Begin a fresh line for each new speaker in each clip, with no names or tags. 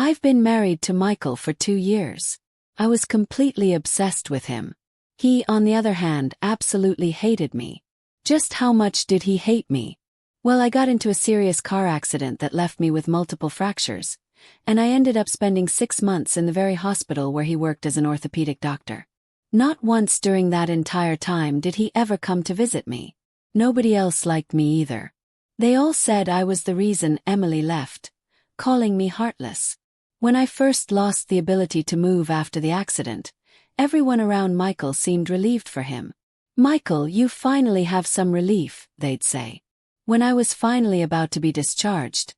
I've been married to Michael for 2 years. I was completely obsessed with him. He, on the other hand, absolutely hated me. Just how much did he hate me? Well, I got into a serious car accident that left me with multiple fractures, and I ended up spending 6 months in the very hospital where he worked as an orthopedic doctor. Not once during that entire time did he ever come to visit me. Nobody else liked me either. They all said I was the reason Emily left, calling me heartless. When I first lost the ability to move after the accident, everyone around Michael seemed relieved for him. "Michael, you finally have some relief," they'd say. When I was finally about to be discharged,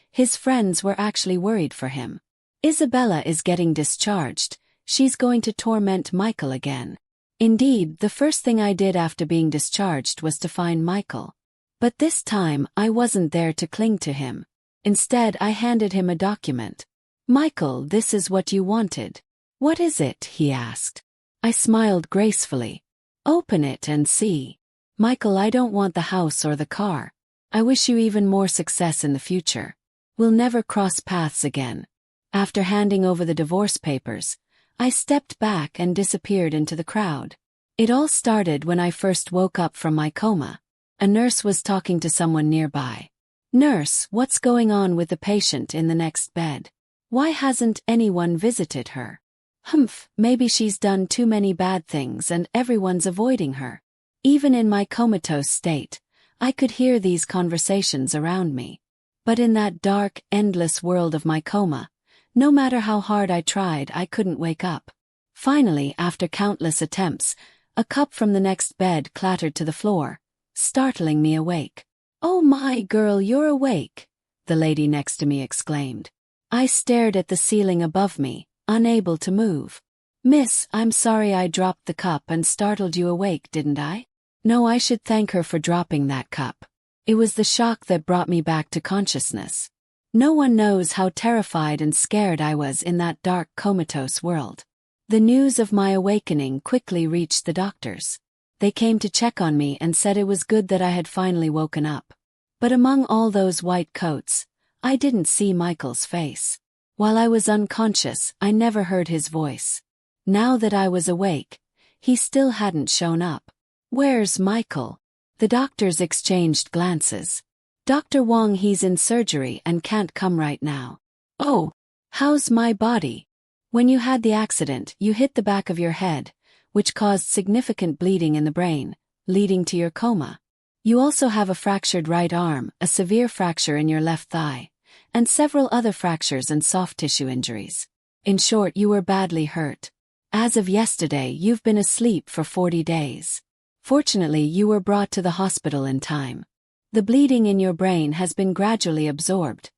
his friends were actually worried for him. "Isabella is getting discharged. She's going to torment Michael again." Indeed, the first thing I did after being discharged was to find Michael. But this time, I wasn't there to cling to him. Instead, I handed him a document. "Michael, this is what you wanted." "What is it?" he asked. I smiled gracefully. "Open it and see." "Michael, I don't want the house or the car. I wish you even more success in the future. We'll never cross paths again." After handing over the divorce papers, I stepped back and disappeared into the crowd. It all started when I first woke up from my coma. A nurse was talking to someone nearby. "Nurse, what's going on with the patient in the next bed? Why hasn't anyone visited her?" "Humph, maybe she's done too many bad things and everyone's avoiding her." Even in my comatose state, I could hear these conversations around me. But in that dark, endless world of my coma, no matter how hard I tried, I couldn't wake up. Finally, after countless attempts, a cup from the next bed clattered to the floor, startling me awake. "Oh my girl, you're awake," the lady next to me exclaimed. I stared at the ceiling above me, unable to move. "Miss, I'm sorry I dropped the cup and startled you awake, didn't I?" No, I should thank her for dropping that cup. It was the shock that brought me back to consciousness. No one knows how terrified and scared I was in that dark, comatose world. The news of my awakening quickly reached the doctors. They came to check on me and said it was good that I had finally woken up. But among all those white coats, I didn't see Michael's face. While I was unconscious, I never heard his voice. Now that I was awake, he still hadn't shown up. "Where's Michael?" The doctors exchanged glances. "Dr. Wong, he's in surgery and can't come right now." "Oh, how's my body?" "When you had the accident, you hit the back of your head, which caused significant bleeding in the brain, leading to your coma. You also have a fractured right arm, a severe fracture in your left thigh, and several other fractures and soft tissue injuries. In short, you were badly hurt. As of yesterday, you've been asleep for 40 days. Fortunately, you were brought to the hospital in time. The bleeding in your brain has been gradually absorbed,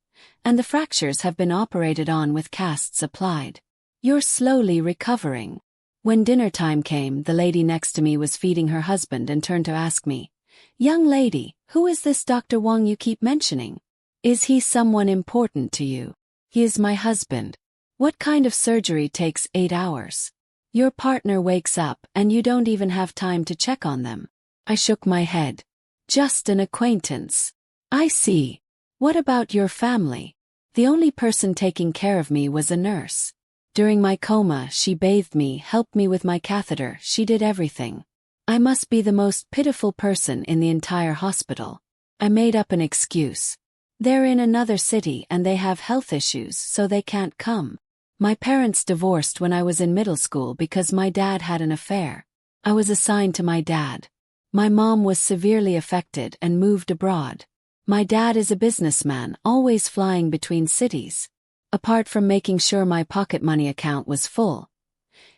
and the fractures have been operated on with casts applied. You're slowly recovering." When dinner time came, the lady next to me was feeding her husband and turned to ask me, "Young lady, who is this Dr. Wong you keep mentioning? Is he someone important to you?" "He is my husband." "What kind of surgery takes 8 hours? Your partner wakes up and you don't even have time to check on them." I shook my head. "Just an acquaintance." "I see. What about your family?" "The only person taking care of me was a nurse. During my coma, she bathed me, helped me with my catheter, she did everything. I must be the most pitiful person in the entire hospital." I made up an excuse. "They're in another city and they have health issues, so they can't come. My parents divorced when I was in middle school because my dad had an affair. I was assigned to my dad. My mom was severely affected and moved abroad. My dad is a businessman, always flying between cities. Apart from making sure my pocket money account was full,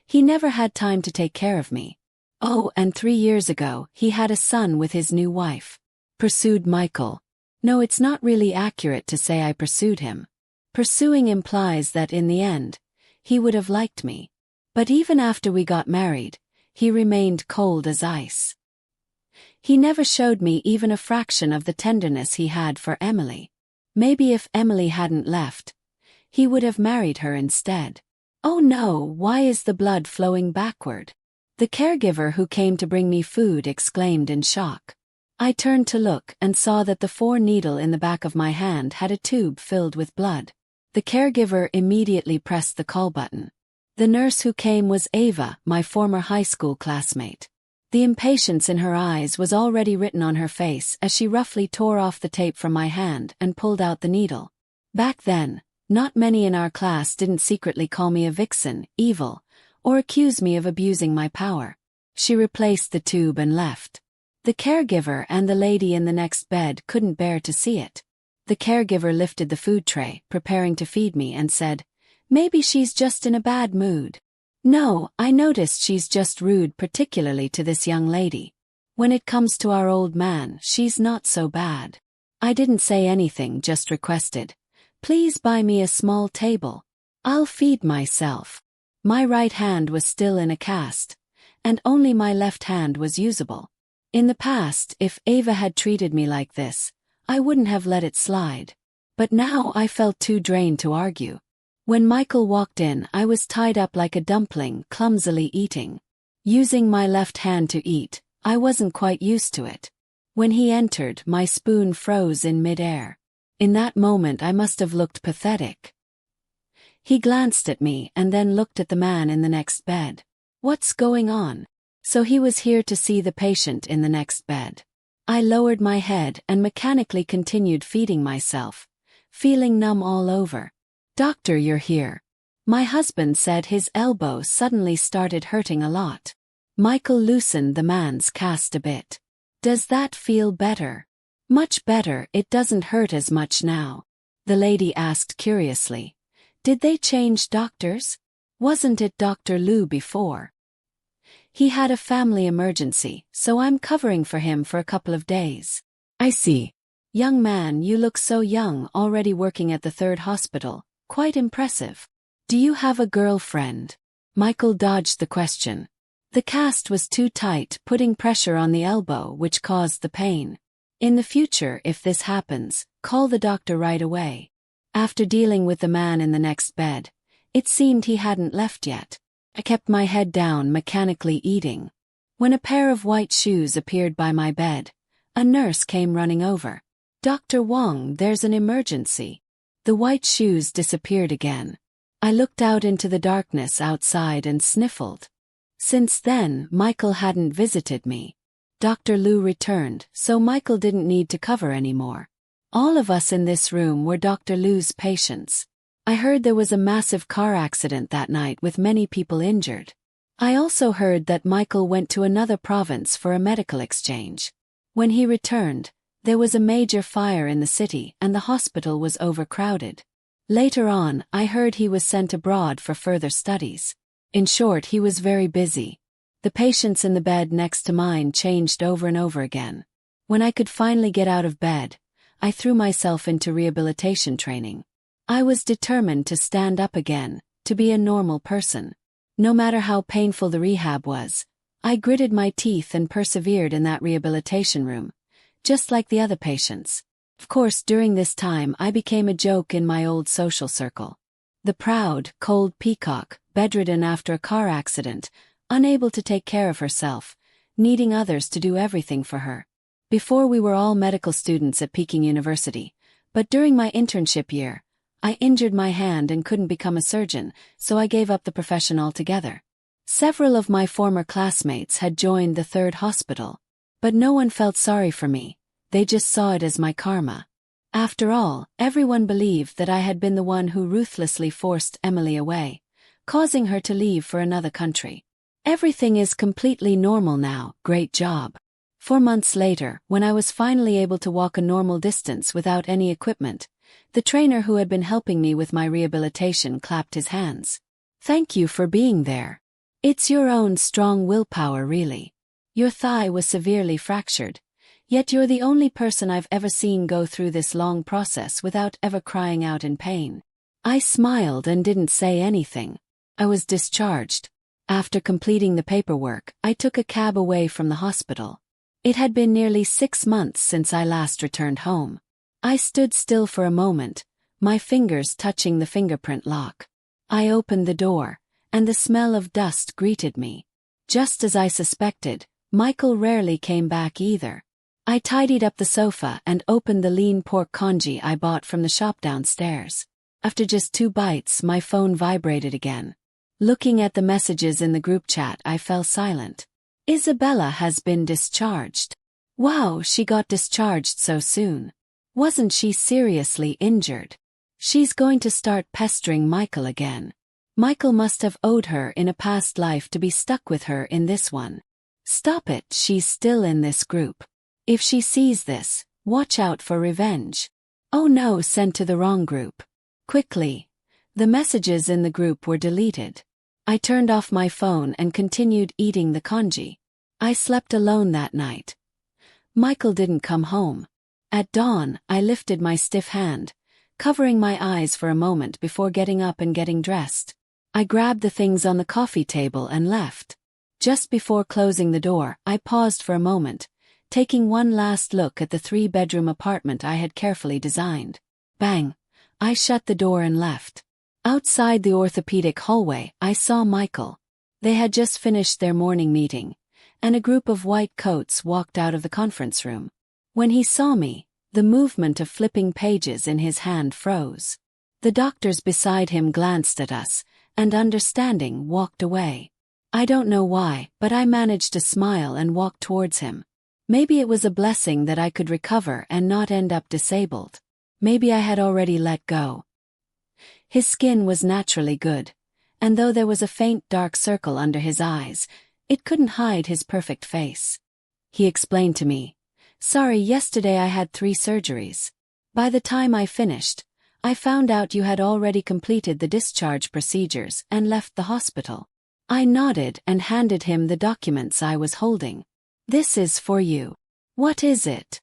he never had time to take care of me. Oh, and 3 years ago, he had a son with his new wife," pursued Michael. "No, it's not really accurate to say I pursued him. Pursuing implies that in the end, he would have liked me. But even after we got married, he remained cold as ice. He never showed me even a fraction of the tenderness he had for Emily. Maybe if Emily hadn't left, he would have married her instead." "Oh no, why is the blood flowing backward?" The caregiver who came to bring me food exclaimed in shock. I turned to look and saw that the 4 needle in the back of my hand had a tube filled with blood. The caregiver immediately pressed the call button. The nurse who came was Ava, my former high school classmate. The impatience in her eyes was already written on her face as she roughly tore off the tape from my hand and pulled out the needle. Back then, not many in our class didn't secretly call me a vixen, evil, or accuse me of abusing my power. She replaced the tube and left. The caregiver and the lady in the next bed couldn't bear to see it. The caregiver lifted the food tray, preparing to feed me, and said, "Maybe she's just in a bad mood." No, I noticed she's just rude, particularly to this young lady. When it comes to our old man, she's not so bad. I didn't say anything, just requested, "Please buy me a small table. I'll feed myself." My right hand was still in a cast, and only my left hand was usable. In the past, if Ava had treated me like this, I wouldn't have let it slide. But now I felt too drained to argue. When Michael walked in, I was tied up like a dumpling, clumsily eating. Using my left hand to eat, I wasn't quite used to it. When he entered, my spoon froze in mid-air. In that moment I must have looked pathetic. He glanced at me and then looked at the man in the next bed. "What's going on?" So he was here to see the patient in the next bed. I lowered my head and mechanically continued feeding myself, feeling numb all over. "Doctor, you're here." My husband said. His elbow suddenly started hurting a lot. Michael loosened the man's cast a bit. "Does that feel better?" "Much better, it doesn't hurt as much now." The lady asked curiously, "Did they change doctors? Wasn't it Dr. Lou before?" "He had a family emergency, so I'm covering for him for a couple of days." "I see. Young man, you look so young, already working at the third hospital. Quite impressive. Do you have a girlfriend?" Michael dodged the question. The cast was too tight, putting pressure on the elbow, which caused the pain. "In the future, if this happens, call the doctor right away." After dealing with the man in the next bed, it seemed he hadn't left yet. I kept my head down, mechanically eating. When a pair of white shoes appeared by my bed, a nurse came running over. "Dr. Wong, there's an emergency." The white shoes disappeared again. I looked out into the darkness outside and sniffled. Since then, Michael hadn't visited me. Dr. Lou returned, so Michael didn't need to cover anymore. All of us in this room were Dr. Lou's patients. I heard there was a massive car accident that night with many people injured. I also heard that Michael went to another province for a medical exchange. When he returned, there was a major fire in the city and the hospital was overcrowded. Later on, I heard he was sent abroad for further studies. In short, he was very busy. The patients in the bed next to mine changed over and over again. When I could finally get out of bed, I threw myself into rehabilitation training. I was determined to stand up again, to be a normal person. No matter how painful the rehab was, I gritted my teeth and persevered in that rehabilitation room, just like the other patients. Of course, during this time I became a joke in my old social circle. The proud, cold peacock, bedridden after a car accident, unable to take care of herself, needing others to do everything for her. Before, we were all medical students at Peking University, but during my internship year, I injured my hand and couldn't become a surgeon, so I gave up the profession altogether. Several of my former classmates had joined the third hospital, but no one felt sorry for me. They just saw it as my karma. After all, everyone believed that I had been the one who ruthlessly forced Emily away, causing her to leave for another country. Everything is completely normal now, great job. 4 months later, when I was finally able to walk a normal distance without any equipment, the trainer who had been helping me with my rehabilitation clapped his hands. "Thank you for being there. It's your own strong willpower, really. Your thigh was severely fractured, yet you're the only person I've ever seen go through this long process without ever crying out in pain." I smiled and didn't say anything. I was discharged. After completing the paperwork, I took a cab away from the hospital. It had been nearly 6 months since I last returned home. I stood still for a moment, my fingers touching the fingerprint lock. I opened the door, and the smell of dust greeted me. Just as I suspected, Michael rarely came back either. I tidied up the sofa and opened the lean pork congee I bought from the shop downstairs. After just 2 bites, my phone vibrated again. Looking at the messages in the group chat, I fell silent. Isabella has been discharged. Wow, she got discharged so soon. Wasn't she seriously injured? She's going to start pestering Michael again. Michael must have owed her in a past life to be stuck with her in this one. Stop it, she's still in this group. If she sees this, watch out for revenge. Oh no, sent to the wrong group. Quickly. The messages in the group were deleted. I turned off my phone and continued eating the congee. I slept alone that night. Michael didn't come home. At dawn, I lifted my stiff hand, covering my eyes for a moment before getting up and getting dressed. I grabbed the things on the coffee table and left. Just before closing the door, I paused for a moment, taking one last look at the 3-bedroom apartment I had carefully designed. Bang! I shut the door and left. Outside the orthopedic hallway, I saw Michael. They had just finished their morning meeting, and a group of white coats walked out of the conference room. When he saw me, the movement of flipping pages in his hand froze. The doctors beside him glanced at us, and understanding, walked away. I don't know why, but I managed to smile and walk towards him. Maybe it was a blessing that I could recover and not end up disabled. Maybe I had already let go. His skin was naturally good, and though there was a faint dark circle under his eyes, it couldn't hide his perfect face. He explained to me, "Sorry, yesterday I had 3 surgeries. By the time I finished, I found out you had already completed the discharge procedures and left the hospital." I nodded and handed him the documents I was holding. "This is for you." "What is it?"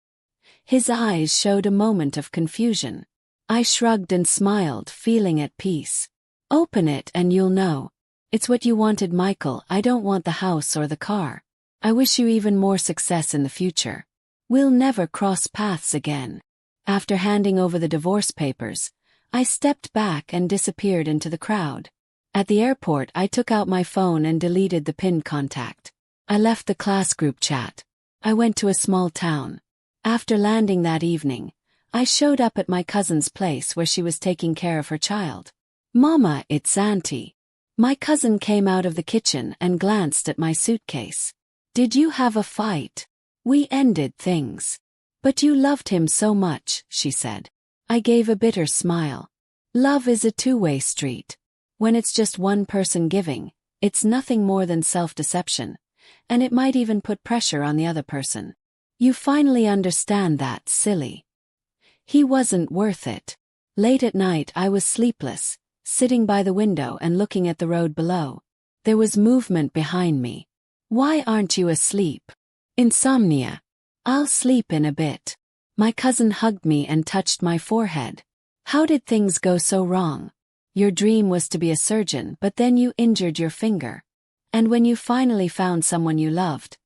His eyes showed a moment of confusion. I shrugged and smiled, feeling at peace. "Open it and you'll know. It's what you wanted, Michael. I don't want the house or the car. I wish you even more success in the future. We'll never cross paths again." After handing over the divorce papers, I stepped back and disappeared into the crowd. At the airport, I took out my phone and deleted the pinned contact. I left the class group chat. I went to a small town. After landing that evening, I showed up at my cousin's place where she was taking care of her child. "Mama, it's Auntie." My cousin came out of the kitchen and glanced at my suitcase. "Did you have a fight?" "We ended things." "But you loved him so much," she said. I gave a bitter smile. Love is a two-way street. When it's just one person giving, it's nothing more than self-deception, and it might even put pressure on the other person. You finally understand that, silly. He wasn't worth it. Late at night I was sleepless, sitting by the window and looking at the road below. There was movement behind me. "Why aren't you asleep?" "Insomnia." "I'll sleep in a bit." My cousin hugged me and touched my forehead. "How did things go so wrong? Your dream was to be a surgeon, but then you injured your finger. And when you finally found someone you loved,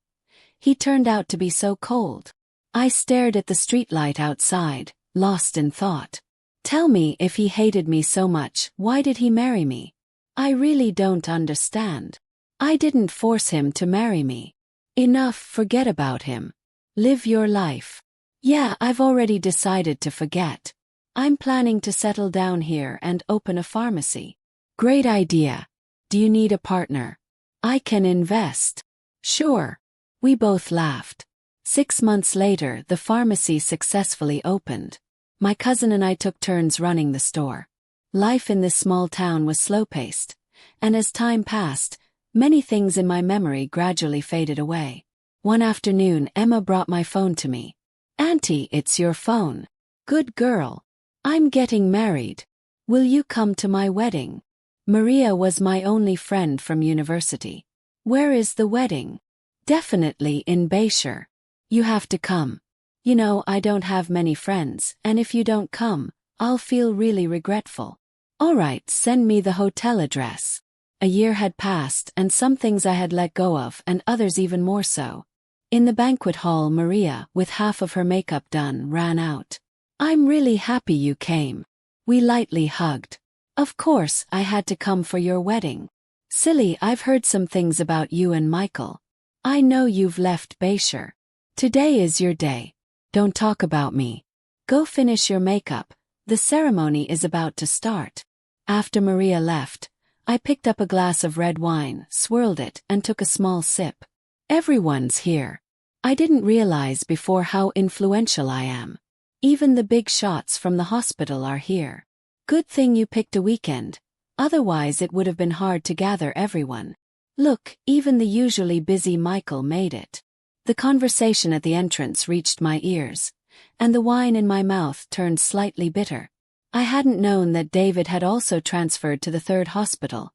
he turned out to be so cold." I stared at the streetlight outside, lost in thought. Tell me, if he hated me so much, why did he marry me? I really don't understand. I didn't force him to marry me. Enough, forget about him. Live your life. Yeah, I've already decided to forget. I'm planning to settle down here and open a pharmacy. Great idea. Do you need a partner? I can invest. Sure. We both laughed. 6 months later, the pharmacy successfully opened. My cousin and I took turns running the store. Life in this small town was slow-paced, and as time passed, many things in my memory gradually faded away. One afternoon, Emma brought my phone to me. "Auntie, it's your phone." "Good girl. I'm getting married. Will you come to my wedding?" Maria was my only friend from university. "Where is the wedding?" "Definitely in Bayshore. You have to come. You know, I don't have many friends, and if you don't come, I'll feel really regretful." "All right, send me the hotel address." A year had passed, and some things I had let go of, and others even more so. In the banquet hall, Maria, with half of her makeup done, ran out. "I'm really happy you came." We lightly hugged. "Of course, I had to come for your wedding." "Silly, I've heard some things about you and Michael. I know you've left Bayshore. Today is your day. Don't talk about me. Go finish your makeup, The ceremony is about to start. After Maria left, I picked up a glass of red wine, swirled it, and took a small sip. Everyone's here. I didn't realize before how influential I am. Even the big shots from the hospital are here. Good thing you picked a weekend. Otherwise it would have been hard to gather everyone. Look, even the usually busy Michael made it. The conversation at the entrance reached my ears, and the wine in my mouth turned slightly bitter. I hadn't known that David had also transferred to the third hospital,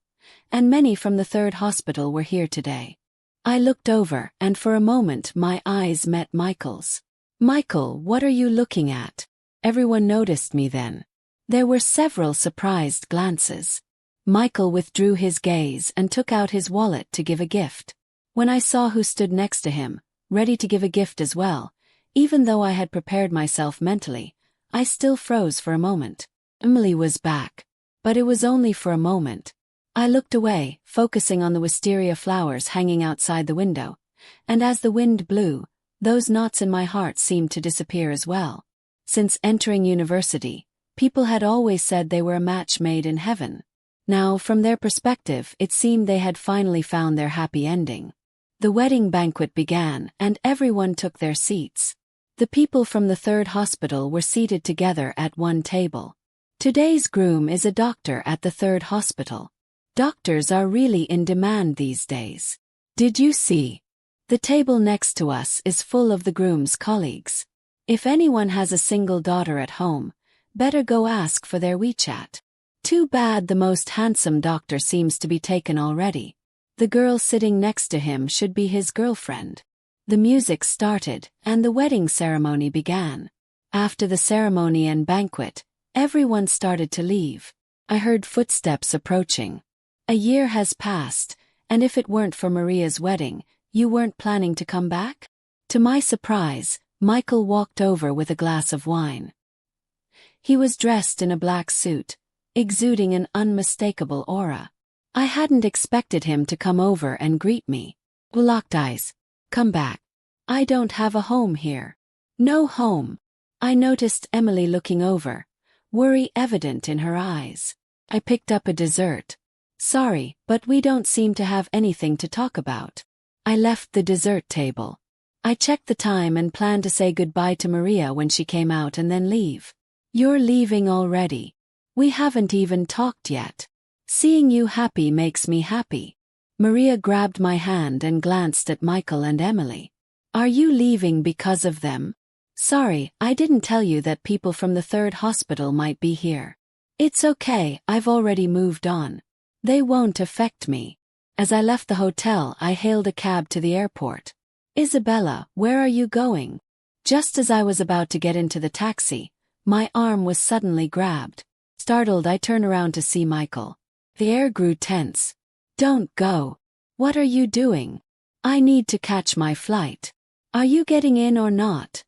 and many from the third hospital were here today. I looked over, and for a moment my eyes met Michael's. "Michael, what are you looking at?" Everyone noticed me then. There were several surprised glances. Michael withdrew his gaze and took out his wallet to give a gift. When I saw who stood next to him, ready to give a gift as well, even though I had prepared myself mentally, I still froze for a moment. Emily was back. But it was only for a moment. I looked away, focusing on the wisteria flowers hanging outside the window, and as the wind blew, those knots in my heart seemed to disappear as well. Since entering university, people had always said they were a match made in heaven. Now, from their perspective, it seemed they had finally found their happy ending. The wedding banquet began, and everyone took their seats. The people from the third hospital were seated together at one table. Today's groom is a doctor at the third hospital. Doctors are really in demand these days. Did you see? The table next to us is full of the groom's colleagues. If anyone has a single daughter at home, better go ask for their WeChat. Too bad the most handsome doctor seems to be taken already. The girl sitting next to him should be his girlfriend. The music started, and the wedding ceremony began. After the ceremony and banquet, everyone started to leave. I heard footsteps approaching. A year has passed, and if it weren't for Maria's wedding, you weren't planning to come back? To my surprise, Michael walked over with a glass of wine. He was dressed in a black suit, exuding an unmistakable aura. I hadn't expected him to come over and greet me. Locked eyes. "Come back. I don't have a home here." "No home." I noticed Emily looking over, worry evident in her eyes. I picked up a dessert. "Sorry, but we don't seem to have anything to talk about." I left the dessert table. I checked the time and planned to say goodbye to Maria when she came out and then leave. "You're leaving already. We haven't even talked yet. Seeing you happy makes me happy." Maria grabbed my hand and glanced at Michael and Emily. "Are you leaving because of them?" "Sorry, I didn't tell you that people from the third hospital might be here." "It's okay, I've already moved on. They won't affect me." As I left the hotel, I hailed a cab to the airport. "Isabella, where are you going?" Just as I was about to get into the taxi, my arm was suddenly grabbed. Startled, I turned around to see Michael. The air grew tense. "Don't go. What are you doing?" "I need to catch my flight." "Are you getting in or not?"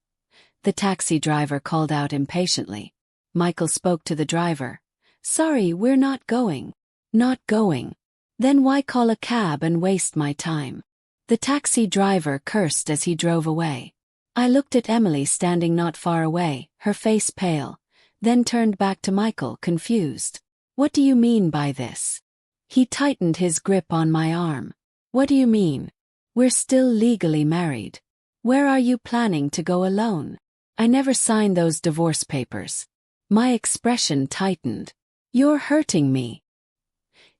The taxi driver called out impatiently. Michael spoke to the driver. "Sorry, we're not going." "Not going? Then why call a cab and waste my time?" The taxi driver cursed as he drove away. I looked at Emily standing not far away, her face pale, then turned back to Michael, confused. "What do you mean by this?" He tightened his grip on my arm. "What do you mean? We're still legally married. Where are you planning to go alone?" "I never signed those divorce papers." My expression tightened. "You're hurting me."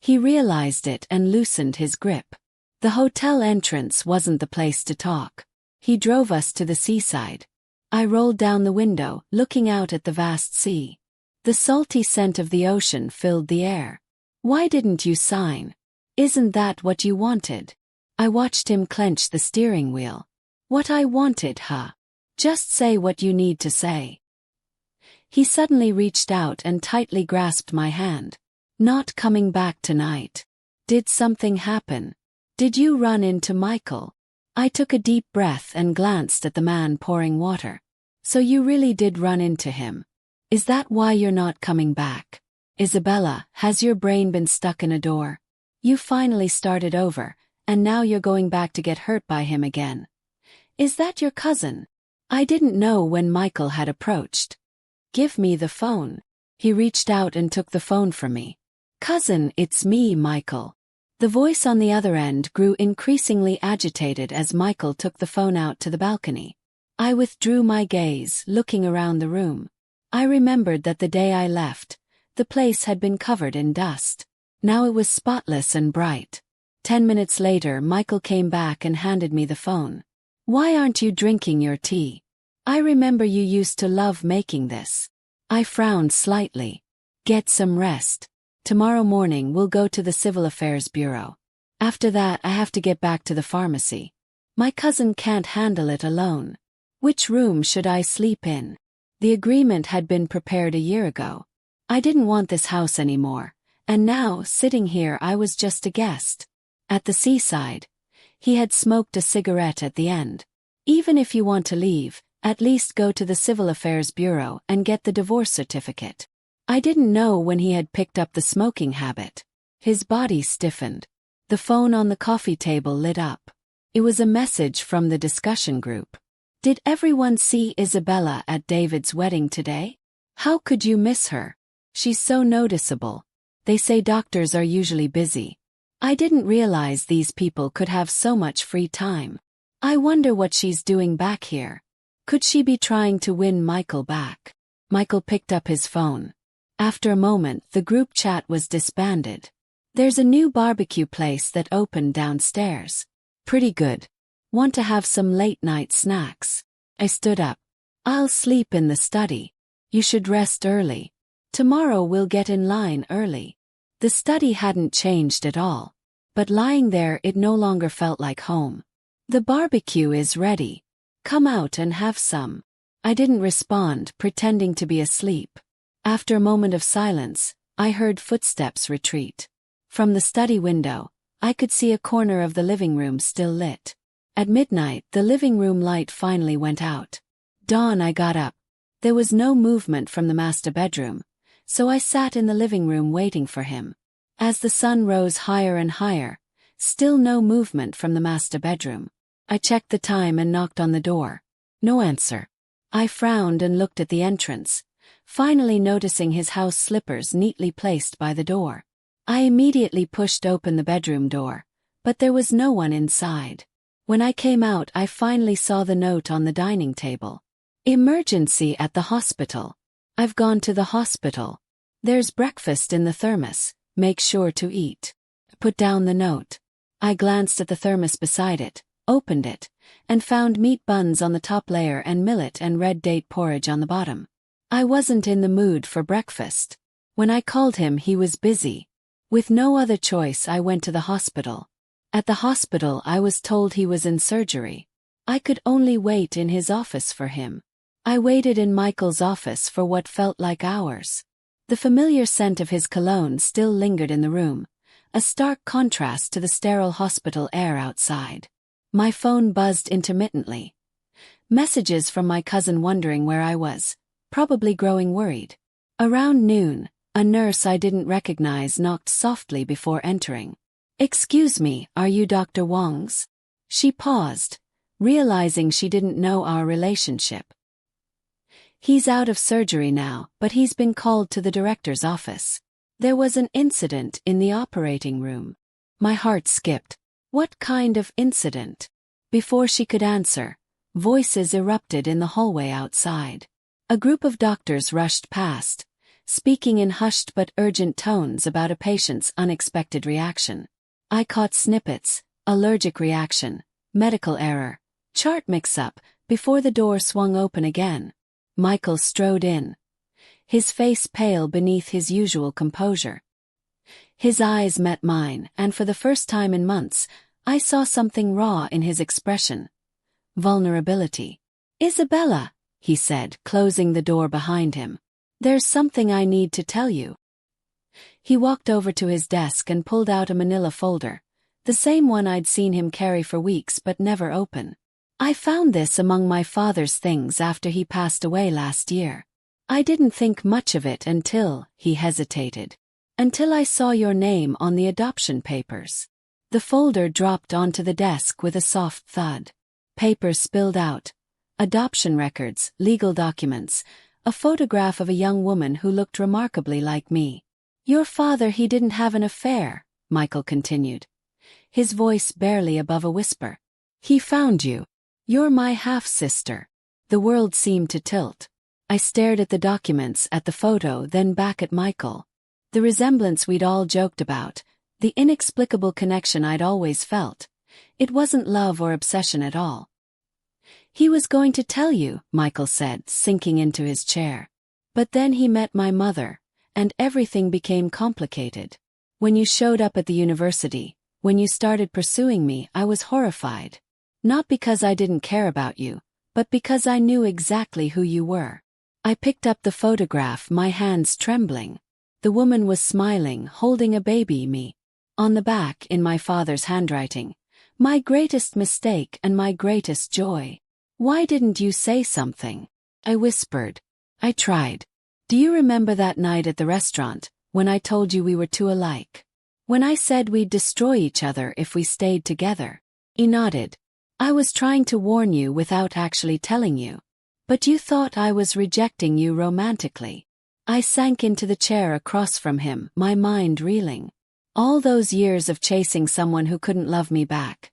He realized it and loosened his grip. The hotel entrance wasn't the place to talk. He drove us to the seaside. I rolled down the window, looking out at the vast sea. The salty scent of the ocean filled the air. "Why didn't you sign? Isn't that what you wanted?" I watched him clench the steering wheel. "What I wanted, huh? Just say what you need to say." He suddenly reached out and tightly grasped my hand. "Not coming back tonight." "Did something happen? Did you run into Michael?" I took a deep breath and glanced at the man pouring water. "So you really did run into him? Is that why you're not coming back?" "Isabella, has your brain been stuck in a door? You finally started over, and now you're going back to get hurt by him again. Is that your cousin?" I didn't know when Michael had approached. "Give me the phone." He reached out and took the phone from me. "Cousin, it's me, Michael." The voice on the other end grew increasingly agitated as Michael took the phone out to the balcony. I withdrew my gaze, looking around the room. I remembered that the day I left, the place had been covered in dust. Now it was spotless and bright. 10 minutes later, Michael came back and handed me the phone. "Why aren't you drinking your tea? I remember you used to love making this." I frowned slightly. "Get some rest. Tomorrow morning we'll go to the Civil Affairs Bureau. After that I have to get back to the pharmacy. My cousin can't handle it alone. Which room should I sleep in?" The agreement had been prepared a year ago. I didn't want this house anymore, and now, sitting here, I was just a guest. At the seaside. He had smoked a cigarette at the end. "Even if you want to leave, at least go to the Civil Affairs Bureau and get the divorce certificate." I didn't know when he had picked up the smoking habit. His body stiffened. The phone on the coffee table lit up. It was a message from the discussion group. "Did everyone see Isabella at David's wedding today? How could you miss her? She's so noticeable. They say doctors are usually busy." I didn't realize these people could have so much free time. I wonder what she's doing back here. Could she be trying to win Michael back? Michael picked up his phone. After a moment, the group chat was disbanded. "There's a new barbecue place that opened downstairs. Pretty good. Want to have some late-night snacks?" I stood up. "I'll sleep in the study. You should rest early. Tomorrow we'll get in line early." The study hadn't changed at all. But lying there, it no longer felt like home. "The barbecue is ready. Come out and have some." I didn't respond, pretending to be asleep. After a moment of silence, I heard footsteps retreat. From the study window, I could see a corner of the living room still lit. At midnight, the living room light finally went out. Dawn, I got up. There was no movement from the master bedroom, so I sat in the living room waiting for him. As the sun rose higher and higher, still no movement from the master bedroom. I checked the time and knocked on the door. No answer. I frowned and looked at the entrance, finally noticing his house slippers neatly placed by the door. I immediately pushed open the bedroom door, but there was no one inside. When I came out, I finally saw the note on the dining table. "Emergency at the hospital. I've gone to the hospital. There's breakfast in the thermos. Make sure to eat." Put down the note. I glanced at the thermos beside it, opened it, and found meat buns on the top layer and millet and red date porridge on the bottom. I wasn't in the mood for breakfast. When I called him, he was busy. With no other choice, I went to the hospital. At the hospital, I was told he was in surgery. I could only wait in his office for him. I waited in Michael's office for what felt like hours. The familiar scent of his cologne still lingered in the room, a stark contrast to the sterile hospital air outside. My phone buzzed intermittently. Messages from my cousin wondering where I was, probably growing worried. Around noon, a nurse I didn't recognize knocked softly before entering. "Excuse me, are you Dr. Wong's?" She paused, realizing she didn't know our relationship. "He's out of surgery now, but he's been called to the director's office. There was an incident in the operating room." My heart skipped. What kind of incident? Before she could answer, voices erupted in the hallway outside. A group of doctors rushed past, speaking in hushed but urgent tones about a patient's unexpected reaction. I caught snippets: allergic reaction, medical error, chart mix-up, before the door swung open again. Michael strode in, his face pale beneath his usual composure. His eyes met mine, and for the first time in months, I saw something raw in his expression. Vulnerability. "Isabella," he said, closing the door behind him. "There's something I need to tell you." He walked over to his desk and pulled out a manila folder, the same one I'd seen him carry for weeks but never open. "I found this among my father's things after he passed away last year. I didn't think much of it until," he hesitated, "until I saw your name on the adoption papers." The folder dropped onto the desk with a soft thud. Papers spilled out. Adoption records, legal documents, A photograph of a young woman who looked remarkably like me. Your father, he didn't have an affair, Michael continued, his voice barely above a whisper. He found you. You're my half-sister. The world seemed to tilt. I stared at the documents, at the photo, then back at Michael. The resemblance we'd all joked about, the inexplicable connection I'd always felt. It wasn't love or obsession at all. He was going to tell you, Michael said, sinking into his chair. But then he met my mother, and everything became complicated. When you showed up at the university, when you started pursuing me, I was horrified. Not because I didn't care about you, but because I knew exactly who you were. I picked up the photograph, my hands trembling. The woman was smiling, holding a baby me. On the back, in my father's handwriting, my greatest mistake and my greatest joy. Why didn't you say something? I whispered. I tried. Do you remember that night at the restaurant, when I told you we were too alike? When I said we'd destroy each other if we stayed together? He nodded. I was trying to warn you without actually telling you. But you thought I was rejecting you romantically. I sank into the chair across from him, my mind reeling. All those years of chasing someone who couldn't love me back.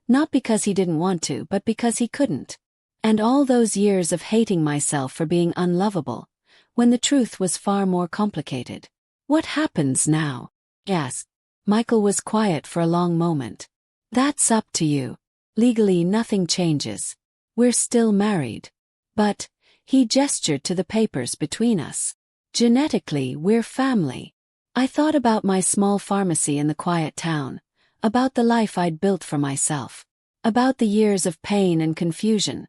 Not because he didn't want to, but because he couldn't. And all those years of hating myself for being unlovable, when the truth was far more complicated. What happens now? I asked. Michael was quiet for a long moment. That's up to you. Legally, nothing changes. We're still married. But, he gestured to the papers between us. Genetically, we're family. I thought about my small pharmacy in the quiet town, about the life I'd built for myself, about the years of pain and confusion,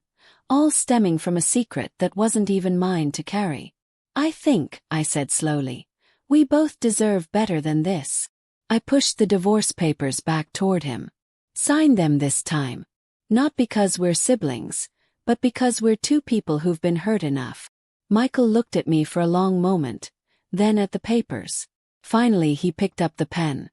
all stemming from a secret that wasn't even mine to carry. I think, I said slowly, we both deserve better than this. I pushed the divorce papers back toward him. Sign them this time. Not because we're siblings, but because we're two people who've been hurt enough. Michael looked at me for a long moment, then at the papers. Finally he picked up the pen.